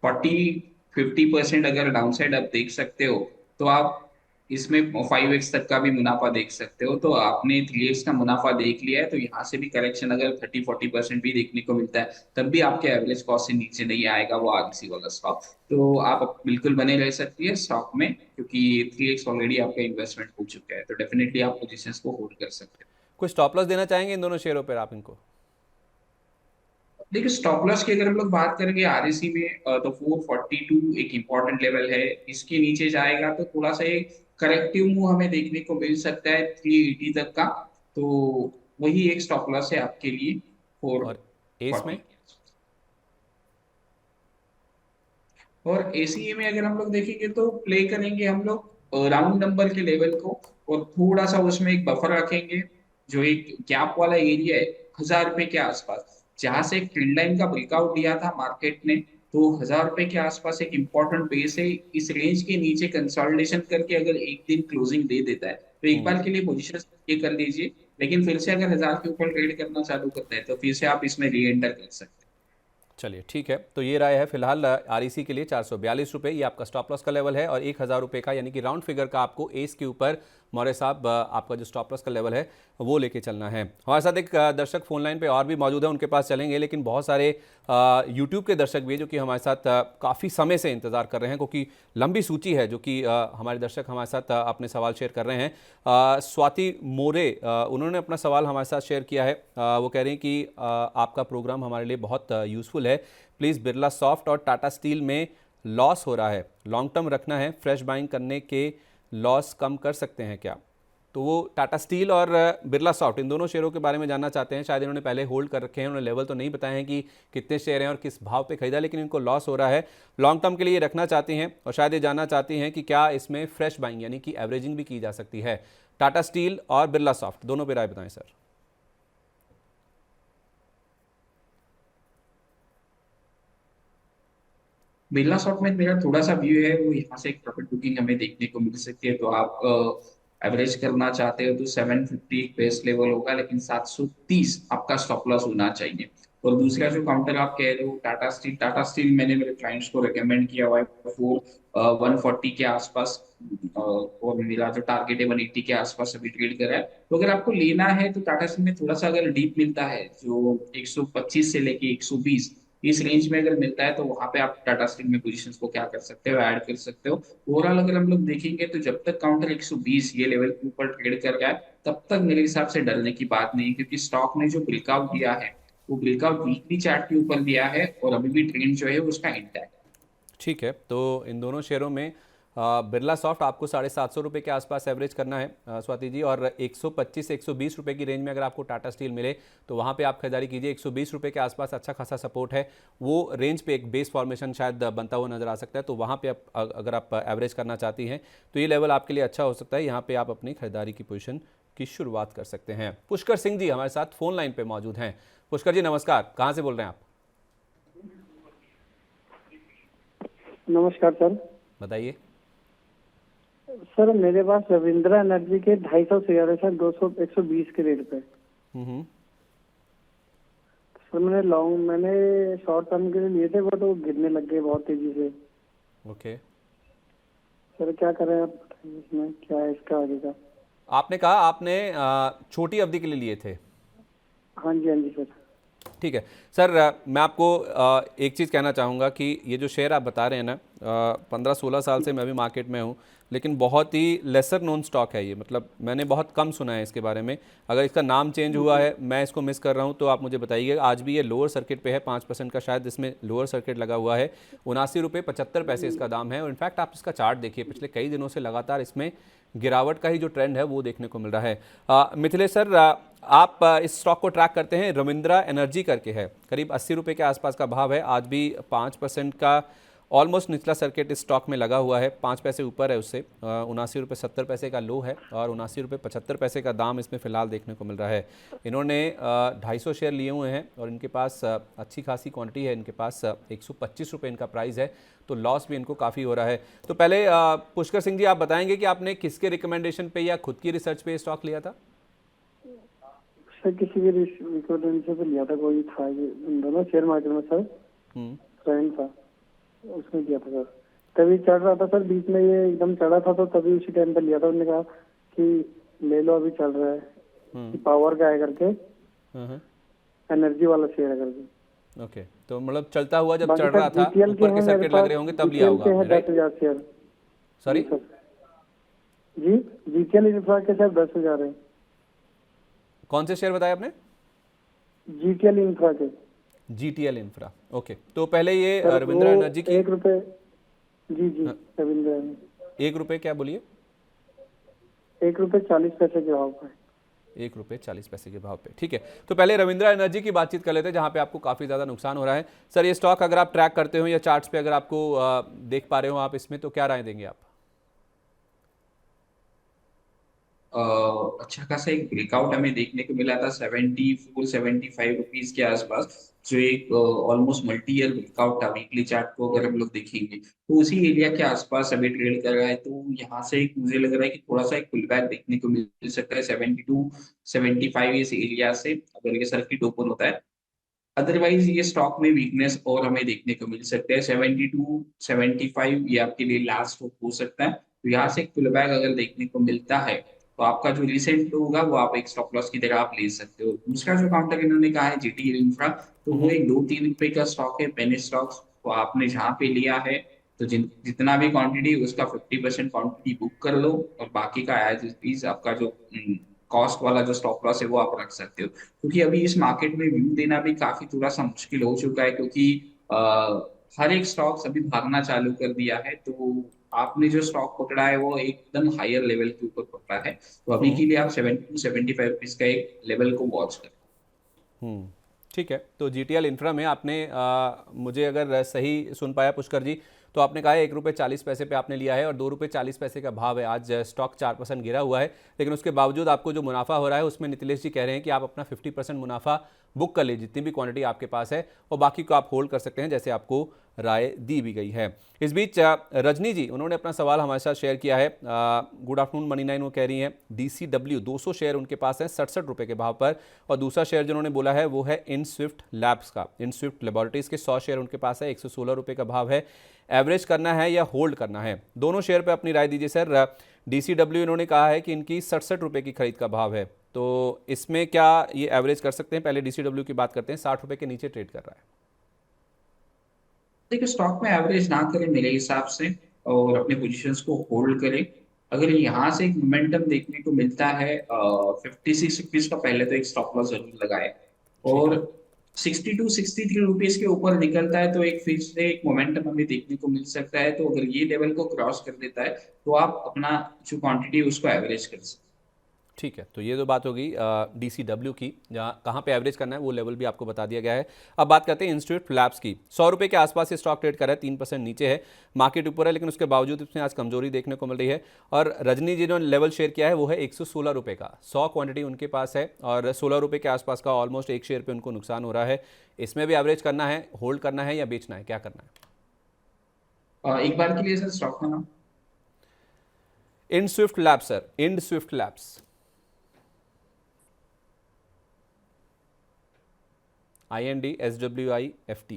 Speaker 2: 40-50% अगर डाउनसाइड आप देख सकते हो, तो आप इसमें 5x तक का भी मुनाफा देख सकते हो। तो आपने 3x का मुनाफा देख लिया है, तो यहाँ से भी करेक्शन अगर 30-40% भी देखने को मिलता है, तब भी आपके एवरेज कॉस्ट से नीचे नहीं आएगा वो आरसी वाला स्टॉक। तो आप बिल्कुल बने रह सकती है स्टॉक में, क्योंकि 3x ऑलरेडी आपका इन्वेस्टमेंट हो चुका है, तो डेफिनेटली आप पोजीशंस को होल्ड कर सकते हो।
Speaker 1: कुछ स्टॉप लॉस देना चाहेंगे इन दोनों शेयरों पर आप इनको?
Speaker 2: देखिए, स्टॉप लॉस की अगर हम लोग बात करेंगे आरएसी में, तो 442 एक इम्पोर्टेंट लेवल है। इसके नीचे जाएगा तो थोड़ा सा एक करेक्टिव मूव हमें देखने को मिल सकता है 380 तक का। तो वही एक स्टॉप लॉस है आपके लिए
Speaker 1: और एस
Speaker 2: 440।
Speaker 1: में?
Speaker 2: और एसीए में अगर हम लोग देखेंगे तो प्ले करेंगे हम लोग राउंड नंबर के लेवल को, और थोड़ा सा उसमें एक बफर रखेंगे, जो एक गैप वाला एरिया है 1000 रुपए के आसपास, जहां से एक ट्रेंड लाइन का ब्रेकआउट दिया था मार्केट ने। तो 1000 रुपए के आसपास एक इंपॉर्टेंट बेस है। इस रेंज के नीचे कंसोलिडेशन करके अगर एक दिन क्लोजिंग दे देता है, तो एक बार के लिए पोजिशन ये कर लीजिए। लेकिन फिर से अगर 1000 के ऊपर ट्रेड करना चालू करता है, तो फिर से आप इसमें री एंटर कर सकते हैं।
Speaker 1: चलिए ठीक है, तो ये राय है फिलहाल आरईसी के लिए 442 रुपये, ये आपका स्टॉप लॉस का लेवल है। और 1000 रुपये का यानी कि राउंड फिगर का आपको एस के ऊपर मौर्य साहब आपका जो स्टॉप लॉस का लेवल है वो लेके चलना है। हमारे साथ एक दर्शक फोन लाइन पे और भी मौजूद है, उनके पास चलेंगे, लेकिन बहुत सारे यूट्यूब के दर्शक भी हैं जो कि हमारे साथ काफ़ी समय से इंतज़ार कर रहे हैं, क्योंकि लंबी सूची है जो कि हमारे दर्शक हमारे साथ अपने सवाल शेयर कर रहे हैं। स्वाति मोरे, उन्होंने अपना सवाल हमारे साथ शेयर किया है। वो कह रहे हैं कि आपका प्रोग्राम हमारे लिए बहुत यूज़फुल है, प्लीज़ बिरला सॉफ्ट और टाटा स्टील में लॉस हो रहा है, लॉन्ग टर्म रखना है, फ्रेश बाइंग करने के लॉस कम कर सकते हैं क्या? तो वो टाटा स्टील और बिरला सॉफ्ट, इन दोनों शेयरों के बारे में जानना चाहते हैं। शायद इन्होंने पहले होल्ड कर रखे हैं, उन्होंने लेवल तो नहीं बताए हैं कि कितने शेयर हैं और किस भाव पे खरीदा, लेकिन इनको लॉस हो रहा है, लॉन्ग टर्म के लिए रखना चाहती हैं, और शायद ये जानना चाहती हैं कि क्या इसमें फ्रेश बाइंग यानी कि एवरेजिंग भी की जा सकती है। टाटा स्टील और बिरला सॉफ्ट दोनों पर राय बताएं सर।
Speaker 2: बिरला सॉफ्ट में मेरा थोड़ा सा व्यू है, वो यहाँ से एक प्रॉफिट बुकिंग हमें देखने को मिल सकती है। तो आप एवरेज करना चाहते हो तो 750 एक बेस लेवल होगा, लेकिन 730 आपका स्टॉप लॉस होना चाहिए। और दूसरा जो काउंटर आप कह रहे हो टाटा स्टील मैंने मेरे क्लाइंट्स को रिकमेंड किया हुआ है 140 के आसपास, और मेरा जो टारगेट है 180 के आसपास अभी ट्रेड करा है। तो अगर आपको लेना है तो टाटा स्टील में थोड़ा सा अगर डीप मिलता है, जो 125 से लेके 120 इस रेंज में अगर मिलता है, तो वहां पे आप टाटा स्टील में पोजीशंस को क्या कर सकते हो, ऐड कर सकते हो। ओवरऑल अगर हम लोग देखेंगे तो जब तक काउंटर 120 ये लेवल के ऊपर ट्रेड कर रहा है, तब तक मेरे हिसाब से डरने की बात नहीं है, क्योंकि स्टॉक ने जो ब्रेकआउट दिया है वो ब्रेकआउट वीकली चार्ट के ऊपर दिया है, और अभी भी ट्रेंड जो है उसका इंटैक्ट।
Speaker 1: ठीक है, तो इन दोनों शेयरों में बिरला सॉफ्ट आपको 750 रुपये के आसपास एवरेज करना है स्वाति जी, और 125 से 120 रुपये की रेंज में अगर आपको टाटा स्टील मिले तो वहाँ पे आप खरीदारी कीजिए। 120 रुपये के आसपास अच्छा खासा सपोर्ट है, वो रेंज पे एक बेस फॉर्मेशन शायद बनता हुआ नजर आ सकता है, तो वहाँ पे आप अगर आप एवरेज करना चाहती हैं तो ये लेवल आपके लिए अच्छा हो सकता है। यहाँ पर आप अपनी खरीदारी की पोजिशन की शुरुआत कर सकते हैं। पुष्कर सिंह जी हमारे साथ फोन लाइन पर मौजूद हैं। पुष्कर जी नमस्कार, कहाँ से बोल रहे हैं आप?
Speaker 5: नमस्कार सर।
Speaker 1: बताइए।
Speaker 5: सर मेरे पास रविंद्रा एनर्जी के 250 शेयर है सर, 120 के रेट पे। सर मैंने शॉर्ट टर्म के लिए लिए थे, वो तो गिरने लग गए बहुत तेजी से।
Speaker 1: ओके
Speaker 5: सर क्या करें आप बताइए, इसमें क्या है इसका आगे का?
Speaker 1: आपने कहा आपने छोटी अवधि के लिए लिए थे?
Speaker 5: हाँ जी सर।
Speaker 1: ठीक है सर, मैं आपको एक चीज़ कहना चाहूँगा कि ये जो शेयर आप बता रहे हैं ना, 15-16 साल से मैं भी मार्केट में हूँ, लेकिन बहुत ही लेसर नोन स्टॉक है ये, मतलब मैंने बहुत कम सुना है इसके बारे में। अगर इसका नाम चेंज हुआ है, मैं इसको मिस कर रहा हूँ, तो आप मुझे बताइए। आज भी ये लोअर सर्किट पे है, 5% का शायद इसमें लोअर सर्किट लगा हुआ है। 79 रुपये 75 पैसे इसका दाम है। और इनफैक्ट आप इसका चार्ट देखिए, पिछले कई दिनों से लगातार इसमें गिरावट का ही जो ट्रेंड है वो देखने को मिल रहा है। मिथिलेश सर, आप इस स्टॉक को ट्रैक करते हैं, रविंद्रा एनर्जी करके है, करीब 80 रुपये के आसपास का भाव है। आज भी 5% का ऑलमोस्ट निचला सर्किट इस स्टॉक में लगा हुआ है, 5 पैसे ऊपर है उससे। 79 रुपये 70 पैसे का लो है और 79 रुपये 75 पैसे का दाम इसमें फ़िलहाल देखने को मिल रहा है। इन्होंने 250 शेयर लिए हुए हैं और इनके पास अच्छी खासी क्वांटिटी है। इनके पास 125 रुपये इनका प्राइस है, तो लॉस भी इनको काफ़ी हो रहा है। तो पहले पुष्कर सिंह जी, आप बताएंगे कि आपने किसके रिकमेंडेशन पे या खुद की रिसर्च पे स्टॉक लिया था?
Speaker 5: सर किसी के रिकॉर्डिंग से तो लिया था, कोई था ये दोनों शेयर मार्केट में सर, फ्रेंड था, उसने किया था सर। तभी चढ़ रहा था सर, बीच में ये एकदम चढ़ा था, तो तभी उसी टाइम पे लिया था। उन्होंने कहा कि ले लो, अभी चल रहा है, कि पावर का है करके, एनर्जी वाला शेयर है करके।
Speaker 1: ओके, तो मतलब चलता हुआ जब
Speaker 5: बाकी
Speaker 1: चढ़
Speaker 5: सर
Speaker 1: रहा था,
Speaker 5: GTL के
Speaker 1: ऊपर के
Speaker 5: हैं
Speaker 1: सर्किट
Speaker 5: मेरे
Speaker 1: लग
Speaker 5: पास,
Speaker 1: रहे होंगे तब लिया
Speaker 5: GTL के
Speaker 1: होगा,
Speaker 5: हैं
Speaker 1: राइट?
Speaker 5: 10,000 शेयर।
Speaker 1: सॉरी
Speaker 5: जी, GTL इंफ्रा के सर 10,000 है।
Speaker 1: कौन से शेयर बताए आपने?
Speaker 5: GTL इंफ्रा के
Speaker 1: GTL इंफ्रा, ओके। तो पहले ये
Speaker 5: सर
Speaker 1: रविंद्रा
Speaker 5: वो
Speaker 1: एनर्जी की
Speaker 5: 1 रुपए, जी रविंद्रा में
Speaker 1: 1 रुपये क्या बोलिए?
Speaker 5: 1 रुपए 40 पैसे के भाव पर।
Speaker 1: 1 रुपये 40 पैसे के भाव पे, ठीक है। तो पहले रविंद्रा एनर्जी की बातचीत कर लेते हैं, जहां पे आपको काफ़ी ज़्यादा नुकसान हो रहा है। सर, ये स्टॉक अगर आप ट्रैक करते हो या चार्ट्स पे अगर आपको देख पा रहे हो आप इसमें, तो क्या राय देंगे आप?
Speaker 2: अच्छा खासा एक ब्रेकआउट हमें देखने को मिला था 74-75 रुपीज के आसपास, जो एक ऑलमोस्ट मल्टी ईयर ब्रेकआउट था। वीकली चार्ट को अगर हम लोग देखेंगे तो उसी एरिया के आसपास अभी ट्रेड कर रहा है। तो यहाँ से एक मुझे लग रहा है कि थोड़ा सा एक पुल बैक देखने को मिल सकता है 72-75 इस एरिया से, अगर ये सर्किट ओपन होता है। अदरवाइज ये स्टॉक में वीकनेस और हमें देखने को मिल सकता है। 72-75 ये आपके लिए लास्ट हो सकता है। तो यहाँ से एक पुल बैक अगर देखने को मिलता है, तो आपका जो रिसेंट होगा वो आप एक स्टॉप लॉस की तरह आप ले सकते हो। दूसरा जो काउंटर इन्होंने कहा है जीटी इंफ्रा, तो वो एक 2-3 रुपए का स्टॉक है, पेनी स्टॉक। तो आपने जहाँ पे लिया है, तो जितना भी क्वांटिटी उसका 50% क्वांटिटी बुक कर लो, और बाकी का एज इट इज आपका जो कॉस्ट वाला जो स्टॉप लॉस है वो आप रख सकते हो। क्योंकि अभी इस मार्केट में व्यू देना भी काफी थोड़ा सा मुश्किल हो चुका है, क्योंकि हर एक स्टॉक्स अभी भागना चालू कर दिया है। तो आपने जो स्टॉक पकड़ा है वो एकदम हायर लेवल के ऊपर पकड़ा है। तो अभी के लिए आप 70-75 रुपीज का एक लेवल को वॉच करें।
Speaker 1: ठीक है। तो जीटीएल इंफ्रा में आपने मुझे अगर सही सुन पाया पुष्कर जी, तो आपने कहा है 1 रुपये 40 पैसे पे आपने लिया है और 2 रुपये 40 पैसे का भाव है। आज स्टॉक 4% गिरा हुआ है, लेकिन उसके बावजूद आपको जो मुनाफा हो रहा है उसमें नितिलेश जी कह रहे हैं कि आप अपना 50% मुनाफा बुक कर लीजिए, जितनी भी क्वांटिटी आपके पास है, और बाकी को आप होल्ड कर सकते हैं, जैसे आपको राय दी भी गई है। इस बीच रजनी जी, उन्होंने अपना सवाल हमारे साथ शेयर किया है। गुड आफ्टरनून मनी 9, वो कह रही हैं DCW 200 शेयर उनके पास है 67 रुपये के भाव पर, और दूसरा शेयर जिन्होंने बोला है वो है इनस्विफ्ट लैब्स का, इनस्विफ्ट लेबोरेटरीज के 100 शेयर उनके पास है, 116 रुपये का भाव है। एवरेज करना है या होल्ड करना है, दोनों शेयर पे अपनी राय दीजिए सर। DCW इन्होंने कहा है कि इनकी 67 रुपये की खरीद का भाव है, तो इसमें क्या ये एवरेज कर सकते हैं? पहले DCW की बात करते हैं, 60 रुपये के नीचे ट्रेड कर रहा है।
Speaker 2: देखिए, स्टॉक में एवरेज ना करें मेरे हिसाब से, और अपने पोजीशंस को होल्ड करें। अगर यहाँ से एक मोमेंटम देखने को मिलता है 56 रुपीज का, पहले तो एक स्टॉप लॉस जरूर लगाए, और 62-63 रुपीज के ऊपर निकलता है तो एक फिर से एक मोमेंटम हमें देखने को मिल सकता है। तो अगर ये लेवल को क्रॉस कर देता है, तो आप अपना जो क्वांटिटी है उसको एवरेज कर सकते हैं।
Speaker 1: ठीक है, तो ये तो बात होगी DCW की, जहाँ कहाँ पे एवरेज करना है वो लेवल भी आपको बता दिया गया है। अब बात करते हैं इंस्टीट्यूट लैब्स की। 100 रुपये के आसपास ये स्टॉक ट्रेड कर रहा है, 3% नीचे है, मार्केट ऊपर है, लेकिन उसके बावजूद इसमें आज कमजोरी देखने को मिल रही है। और रजनी जी ने लेवल शेयर किया है वो है 116 रुपये का, 100 क्वांटिटी उनके पास है, और 16 रुपये के आसपास का ऑलमोस्ट एक शेयर पर उनको नुकसान हो रहा है। इसमें भी एवरेज करना है, होल्ड करना है या बेचना है, क्या करना है?
Speaker 2: एक बार के लिए सर स्टॉक का नाम?
Speaker 1: इंडस्विफ्ट लैब्स सर, इंडस्विफ्ट लैब्स, INDSWIFT।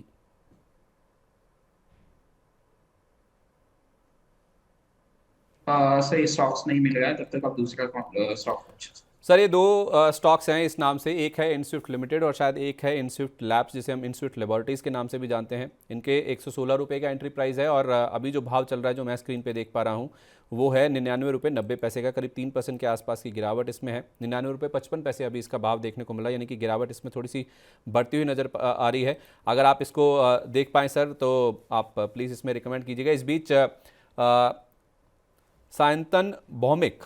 Speaker 2: सही स्टॉक्स नहीं मिल रहा है, तब तक आप दूसरा स्टॉक।
Speaker 1: सर ये दो स्टॉक्स हैं इस नाम से, एक है इनस्विफ्ट लिमिटेड और शायद एक है इनस्विफ्ट लैब्स, जिसे हम इनस्विफ्ट लेबोरेटरीज के नाम से भी जानते हैं। इनके 116 रुपये का एंट्री प्राइस है और अभी जो भाव चल रहा है जो मैं स्क्रीन पे देख पा रहा हूँ वो है 99 रुपये 90 पैसे का, करीब 3% के आसपास की गिरावट इसमें है। 99 रुपये 55 पैसे अभी इसका भाव देखने को मिला, यानी कि गिरावट इसमें थोड़ी सी बढ़ती हुई नज़र आ रही है। अगर आप इसको देख पाएँ सर तो आप प्लीज़ इसमें रिकमेंड कीजिएगा। इस बीच सायंतन भौमिक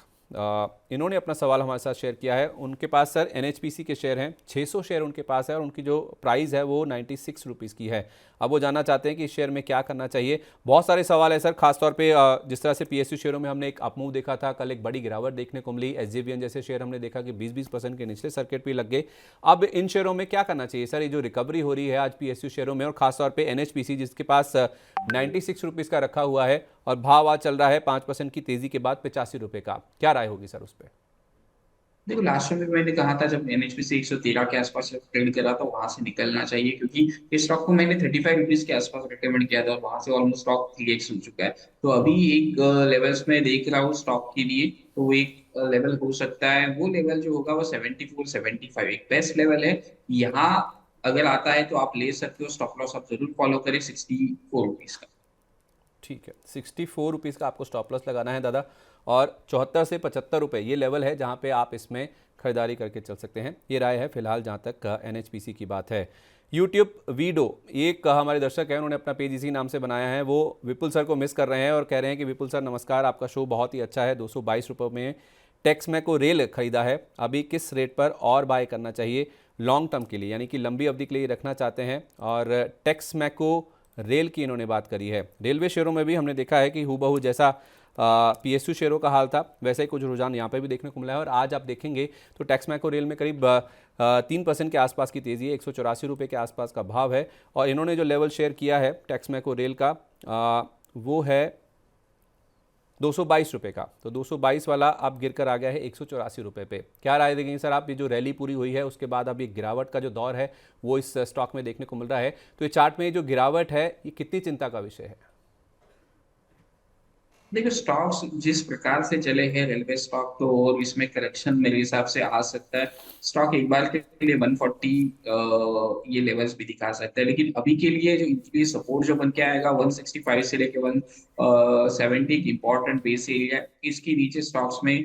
Speaker 1: इन्होंने अपना सवाल हमारे साथ शेयर किया है। उनके पास सर NHPC के शेयर हैं, 600 शेयर उनके पास है और उनकी जो प्राइस है वो 96 रुपीज़ की है। अब वो जानना चाहते हैं कि इस शेयर में क्या करना चाहिए। बहुत सारे सवाल है सर, खासतौर पे जिस तरह से PSU शेयरों में हमने एक अपमूव देखा था, कल एक बड़ी गिरावट देखने को मिली। SJVN जैसे शेयर हमने देखा कि 20% के निचले सर्किट पे लग गए। अब इन शेयरों में क्या करना चाहिए सर? ये जो रिकवरी हो रही है आज PSU शेयरों में और खासतौर पर NHPC जिसके पास 96 रुपीज़ का रखा हुआ है और भाव आज चल रहा है 5% की तेजी के बाद 85 रुपये का, क्या राय होगी सर उस पर?
Speaker 2: देखो लास्ट में भी मैंने कहा था जब NHPC 113 के आसपास ट्रेड करा था वहां से निकलना चाहिए, क्योंकि इस स्टॉक को मैंने 35 रुपीज के आसपास रिकमेंड किया था और वहां से ऑलमोस्ट स्टॉक 3x हो चुका है। तो अभी एक लेवल्स में देख रहा हूँ स्टॉक के लिए, तो एक लेवल हो सकता है, वो लेवल जो होगा वो 74 75 एक बेस्ट लेवल है। यहाँ अगर आता है तो आप ले सकते हो, स्टॉप लॉस आप जरूर फॉलो करें 64 रुपीज का।
Speaker 1: ठीक है, 64 रुपीज़ का आपको स्टॉप लॉस लगाना है दादा, और 74 से 75 रुपये ये लेवल है जहां पे आप इसमें खरीदारी करके चल सकते हैं। ये राय है फिलहाल जहां तक NHPC की बात है। यूट्यूब वीडो, एक हमारे दर्शक हैं, उन्होंने अपना पेज इसी नाम से बनाया है, वो विपुल सर को मिस कर रहे हैं और कह रहे हैं कि विपुल सर नमस्कार, आपका शो बहुत ही अच्छा है। 222 रुपये में टेक्समैको रेल खरीदा है, अभी किस रेट पर और बाय करना चाहिए लॉन्ग टर्म के लिए, यानी कि लंबी अवधि के लिए रखना चाहते हैं। और टेक्समैको रेल की इन्होंने बात करी है। रेलवे शेयरों में भी हमने देखा है कि हूबहू जैसा PSU शेयरों का हाल था वैसे ही कुछ रुझान यहाँ पे भी देखने को मिला है। और आज आप देखेंगे तो टेक्समैको रेल में करीब 3% के आसपास की तेज़ी है, 184 रुपये के आसपास का भाव है। और इन्होंने जो लेवल शेयर किया है टेक्समैको रेल का वो है 222 रुपये का, तो 222 वाला अब गिरकर आ गया है 184 रुपये पे। क्या राय देंगे सर आप? ये जो रैली पूरी हुई है उसके बाद अब ये गिरावट का जो दौर है वो इस स्टॉक में देखने को मिल रहा है, तो ये चार्ट में जो गिरावट है ये कितनी चिंता का विषय है?
Speaker 2: देखो स्टॉक्स जिस प्रकार से चले हैं रेलवे स्टॉक, तो और इसमें करेक्शन मेरे हिसाब से आ सकता है। स्टॉक एक बार के लिए 140 ये लेवल्स भी दिखा सकता है, लेकिन अभी के लिए जो इनके सपोर्ट जो बन के आएगा 165 से लेके 170 की इंपॉर्टेंट बेस एरिया, इसके नीचे स्टॉक्स में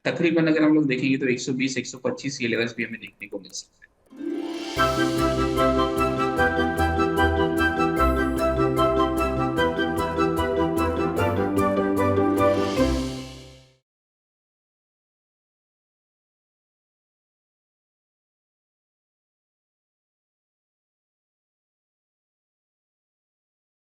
Speaker 2: तकरीबन अगर हम लोग देखेंगे तो 120 125 ये लेवल्स भी हमें देखने को मिल सकते हैं।